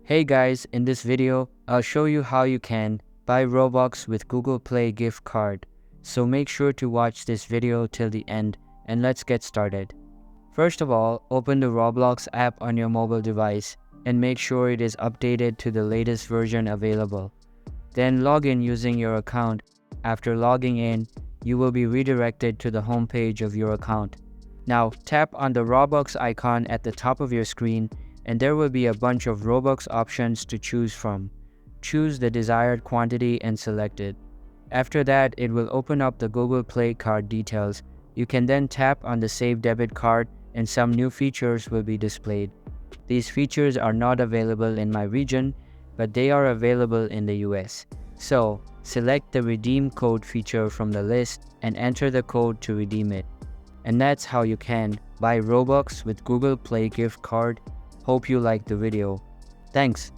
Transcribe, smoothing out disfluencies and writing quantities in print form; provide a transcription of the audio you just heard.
Hey guys, in this video, I'll show you how you can buy Robux with Google Play gift card. So make sure to watch this video till the end and let's get started. First of all, open the Roblox app on your mobile device and make sure it is updated to the latest version available. Then log in using your account. After logging in, you will be redirected to the home page of your account. Now tap on the Robux icon at the top of your screen and there will be a bunch of Robux options to choose from. Choose the desired quantity and select it. After that, it will open up the Google Play card details. You can then tap on the Save Debit Card and some new features will be displayed. These features are not available in my region, but they are available in the US. So, select the Redeem Code feature from the list and enter the code to redeem it. And that's how you can buy Robux with Google Play gift card. Hope you liked the video. Thanks.